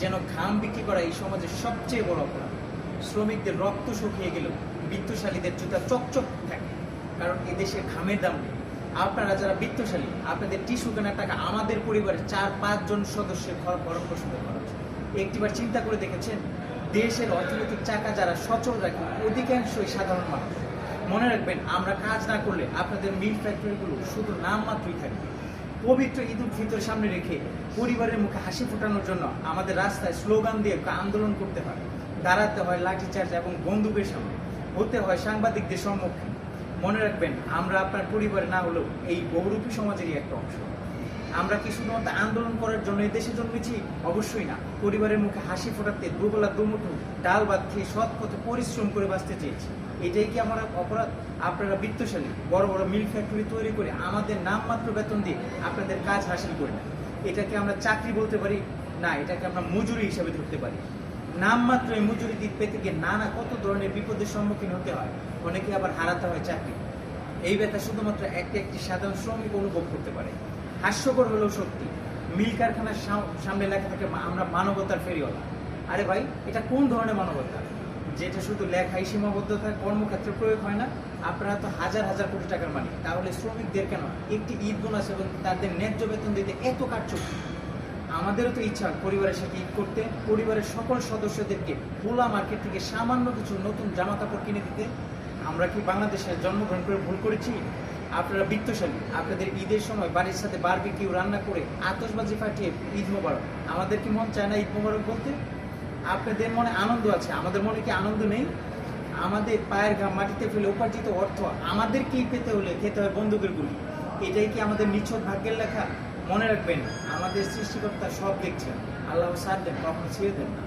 যেন ঘাম বিক্রি করা এই সমাজের সবচেয়ে বড় অপরাধ। শ্রমিকদের রক্ত শুকিয়ে গেলেও বিত্তশালীদের জুতা চকচক থাকে, কারণ এদেশে ঘামের দাম নেই। আপনারা যারা বিত্তশালী, আপনাদের টিস্যু কেনার টাকা আমাদের পরিবারের 4-5 জন সদস্যের ভরণ পোষণের খরচ। একটিবার চিন্তা করে দেখেছেন, দেশের অর্থনৈতিক চাকা যারা সচল রাখে অধিকাংশই সাধারণ মানুষ। মনে রাখবেন, আমরা কাজ না করলে আপনাদের মিল ফ্যাক্টরিগুলো শুধু নাম মাত্রই থাকবে। পবিত্র ঈদ উল ফিতর সামনে রেখে পরিবারের মুখে হাসি ফোটানোর জন্য আমাদের রাস্তায় স্লোগান দিয়ে আন্দোলন করতে হয়, দাঁড়াতে হয় লাঠিচার্জ এবং বন্দুকের সামনে, হতে হয় সাংবাদিকদের সম্মুখীন। মনে রাখবেন, আমরা আপনার পরিবার না হলেও এই বহুরূপী সমাজেরই একটা অংশ। আমরা কি শুধুমাত্র আন্দোলন করার জন্য এই দেশে জন্মেছি? অবশ্যই না। পরিবারের মুখে হাসি ফোটাতে দুবেলা দুমুঠো ডাল ভাত খেয়ে সৎ পথে পরিশ্রম করে বাঁচতে চেয়েছি। এটাই কি আমার অপরাধ? আপনারা বিত্তশালী, বড় বড় মিল ফ্যাক্টরি তৈরি করে আমাদের নামমাত্র বেতন দিয়ে আপনাদের কাজ হাসিল করে নেন। এটাকে আমরা চাকরি বলতে পারি না, এটাকে আমরা মজুরি হিসাবে ধরতে পারি। নামমাত্র এই মজুরি পেতে গিয়ে নানা কত ধরনের বিপদের সম্মুখীন হতে হয়, অনেকে আবার হারাতে হয় চাকরি। এই ব্যথা শুধুমাত্র একটি সাধারণ শ্রমিক অনুভব করতে পারে। হাস্যকর হলেও সত্যি, মিল কারখানার সামনে লেখা থাকে আমরা মানবতার ফেরিওয়ালা। আরে ভাই, এটা কোন ধরনের মানবতা যেটা শুধু লেখায় সীমাবদ্ধতার কর্মক্ষেত্রে প্রয়োগ হয় না? আপনারা তো হাজার হাজার কোটি টাকার মালিক, তাহলে শ্রমিকদের কেন একটি ঈদ বোনাস এবং তাদের ন্যায্য বেতন দিতে এত কারচুপি? আমাদেরও তো ইচ্ছা পরিবারের সাথে ঈদ করতে, পরিবারের সকল সদস্যদেরকে খোলা মার্কেট থেকে সামান্য কিছু নতুন জামা কাপড় কিনে দিতে। আমরা কি বাংলাদেশে জন্মগ্রহণ করে ভুল করেছি? আপনারা বিত্তশালী, আপনাদের ঈদের সময় বাড়ির সাথে বারবিকিউ রান্না করে আতশবাজি ফাটিয়ে ঈদ মোবারক। আমাদের কি মন চায় না ঈদ মোবারক বলতে? আপনাদের মনে আনন্দ আছে, আমাদের মনে কি আনন্দ নেই? আমাদের পায়ের ঘাম মাটিতে ফেলে উপার্জিত অর্থ আমাদেরকেই পেতে হলে খেতে হয় বন্দুকের গুলি। এটাই কি আমাদের নিছক ভাগ্যের লেখা? মনে রাখবেন, আমাদের সৃষ্টিকর্তা সব দেখছেন। আল্লাহ সাথ দেন, কখনো ছেড়ে দেন না।